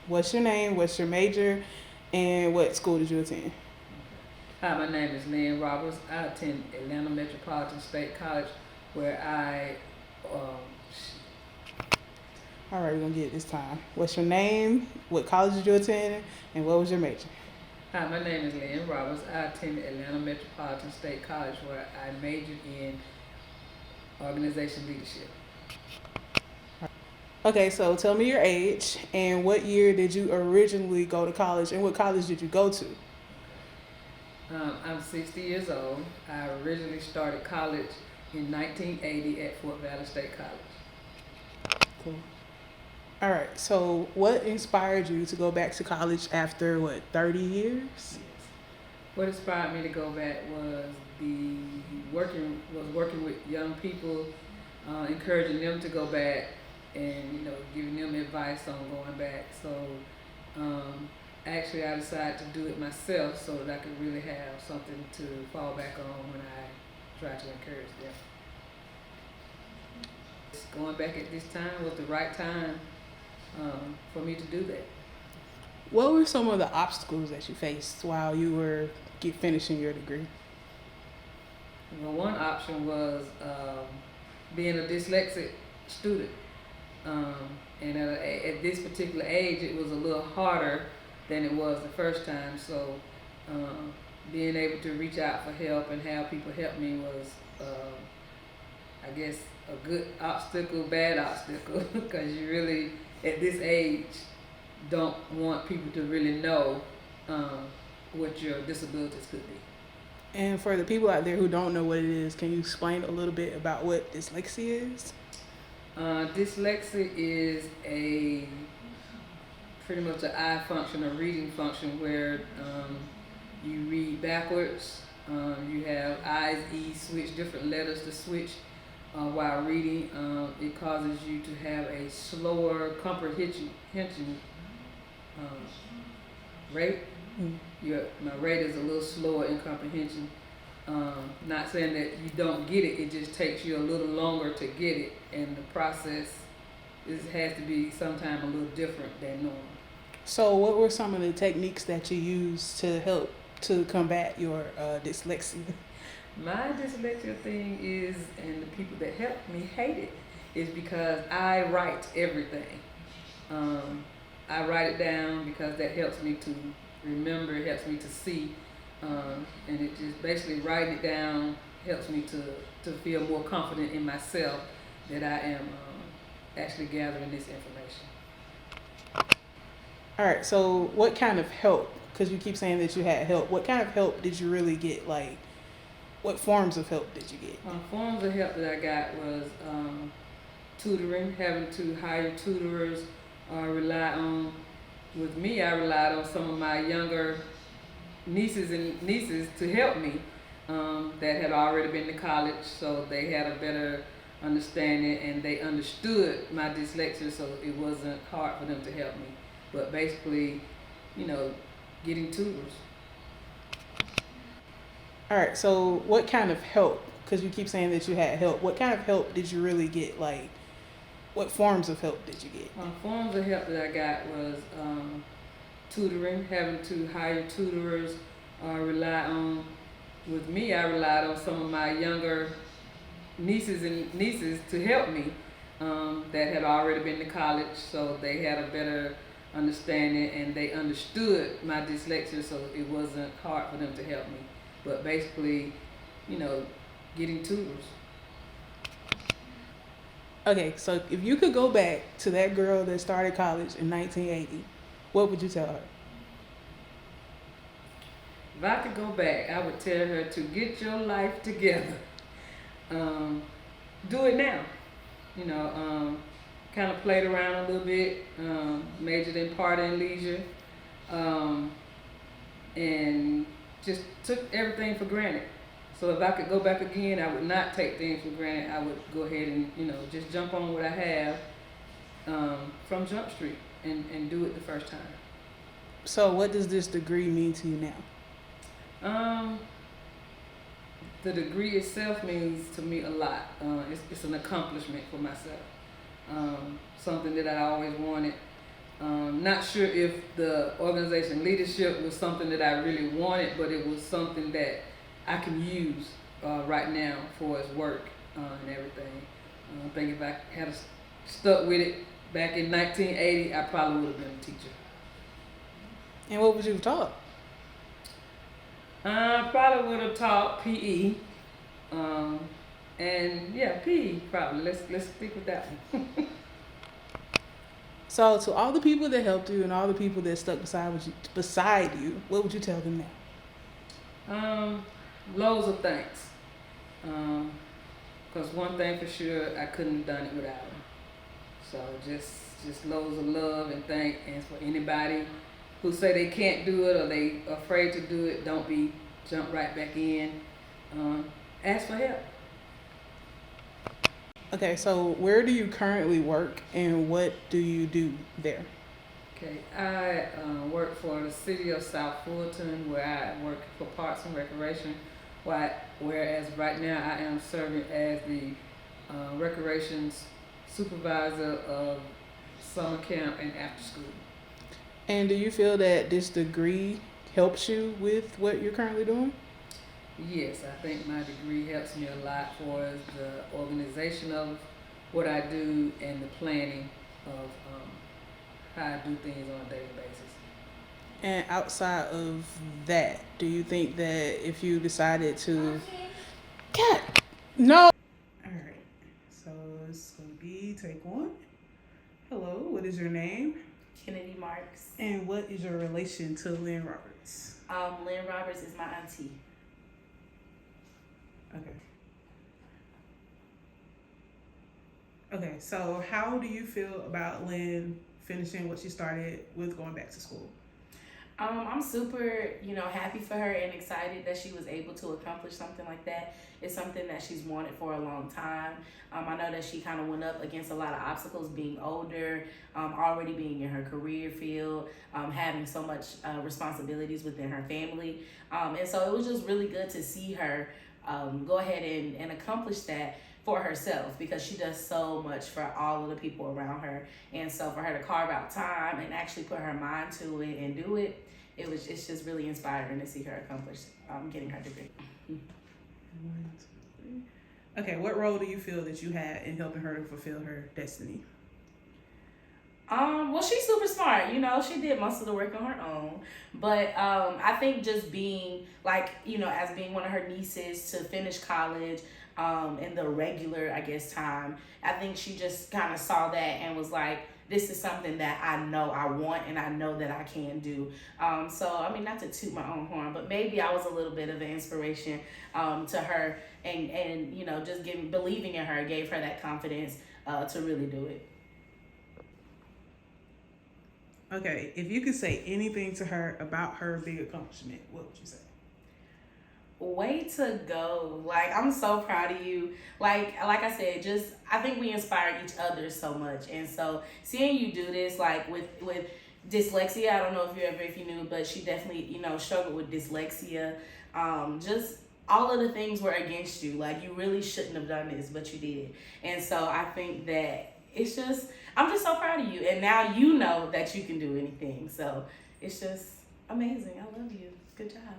What's your name? What's your major? And what school did you attend? Hi, my name is Lynn Roberts. I attend Atlanta Metropolitan State College, where um, All right, we're gonna get it this time. What's your name? What college did you attend? And what was your major? Hi, my name is Lynn Roberts. I attend Atlanta Metropolitan State College, where I majored in organization leadership. Okay, so tell me your age and what year did you originally go to college and what college did you go to? I'm 60 years old. I originally started college in 1980 at Fort Valley State College. Cool. All right, so what inspired you to go back to college after what, 30 years? Yes. What inspired me to go back was the working with young people, encouraging them to go back, and giving them advice on going back. So actually, I decided to do it myself so that I could really have something to fall back on when I try to encourage them. Going back at this time was the right time for me to do that. What were some of the obstacles that you faced while you were finishing your degree? Well, one option was being a dyslexic student. Um, and at this particular age, it was a little harder than it was the first time. So being able to reach out for help and have people help me was, I guess, a good obstacle, bad obstacle, because you really, at this age, don't want people to really know what your disabilities could be. And for the people out there who don't know what it is, can you explain a little bit about what dyslexia is? Dyslexia is a pretty much an eye function, a reading function, where you read backwards. You have eyes, E switch, different letters to switch while reading. It causes you to have a slower comprehension rate. My rate is a little slower in comprehension. Not saying that you don't get it, it just takes you a little longer to get it, and the process has to be sometimes a little different than normal. So, what were some of the techniques that you used to help to combat your dyslexia? My dyslexia thing is, and the people that help me hate it, is because I write everything. I write it down because that helps me to remember, it helps me to see. And it just basically writing it down helps me to feel more confident in myself that I am actually gathering this information. All right, so what kind of help, because you keep saying that you had help, what kind of help did you really get? Like, what forms of help did you get? Forms of help that I got was tutoring, having to hire tutors, rely on, with me, I relied on some of my younger nieces to help me that had already been to college, so they had a better understanding and they understood my dyslexia, so it wasn't hard for them to help me. But basically, getting tutors. All right, so what kind of help, because you keep saying that you had help, what kind of help did you really get? Like, what forms of help did you get? Forms of help that I got was tutoring, having to hire tutors, rely on, with me, I relied on some of my younger nieces to help me that had already been to college, so they had a better understanding and they understood my dyslexia, so it wasn't hard for them to help me. But basically, getting tutors. Okay, so if you could go back to that girl that started college in 1980, what would you tell her? If I could go back, I would tell her to get your life together. Do it now. Kind of played around a little bit, majored in party and leisure, and just took everything for granted. So if I could go back again, I would not take things for granted. I would go ahead and just jump on what I have from Jump Street and do it the first time. So what does this degree mean to you now? The degree itself means to me a lot. It's an accomplishment for myself. Something that I always wanted Not sure if the organization leadership was something that I really wanted, but it was something that I can use right now for its work and everything. I think if I had stuck with it back in 1980, I probably would have been a teacher. And what would you have taught? I probably would have taught PE. And yeah, PE probably. Let's stick with that one. So to all the people that helped you and all the people that stuck beside you, what would you tell them now? Loads of thanks. Cause one thing for sure, I couldn't have done it without them. So just loads of love and thanks. And for anybody who say they can't do it or they afraid to do it, don't be jump right back in. Ask for help. Okay, so where do you currently work and what do you do there? Okay, I work for the city of South Fulton, where I work for Parks and Recreation. Whereas right now I am serving as the recreations supervisor of summer camp and after school. And do you feel that this degree helps you with what you're currently doing? Yes, I think my degree helps me a lot for the organization of what I do and the planning of how I do things on a daily basis. And outside of that, do you think that if you decided to... Cat! No! Alright, so it's going to be take one. Hello, what is your name? Kennedy Marks. And what is your relation to Lynn Roberts? Lynn Roberts is my auntie. Okay. Okay, so how do you feel about Lynn finishing what she started with going back to school? I'm super, happy for her and excited that she was able to accomplish something like that. It's something that she's wanted for a long time. I know that she kind of went up against a lot of obstacles being older, already being in her career field, having so much responsibilities within her family. And so it was just really good to see her go ahead and accomplish that for herself, because she does so much for all of the people around her. And so for her to carve out time and actually put her mind to it and do it, it's just really inspiring to see her accomplish getting her degree. 1, 2, 3. Okay, what role do you feel that you had in helping her to fulfill her destiny? Well, she's super smart. She did most of the work on her own. But I think just being as being one of her nieces to finish college in the regular, time, I think she just kind of saw that and was like, this is something that I know I want and I know that I can do. So, not to toot my own horn, but maybe I was a little bit of an inspiration to her and just believing in her gave her that confidence to really do it. Okay, if you could say anything to her about her big accomplishment, what would you say? Way to go. I'm so proud of you. Like I said, I think we inspire each other so much. And so seeing you do this, with dyslexia, I don't know if you knew, but she definitely, struggled with dyslexia. Just all of the things were against you. You really shouldn't have done this, but you did. And so I think that I'm just so proud of you. And now you know that you can do anything. So it's just amazing. I love you. Good job.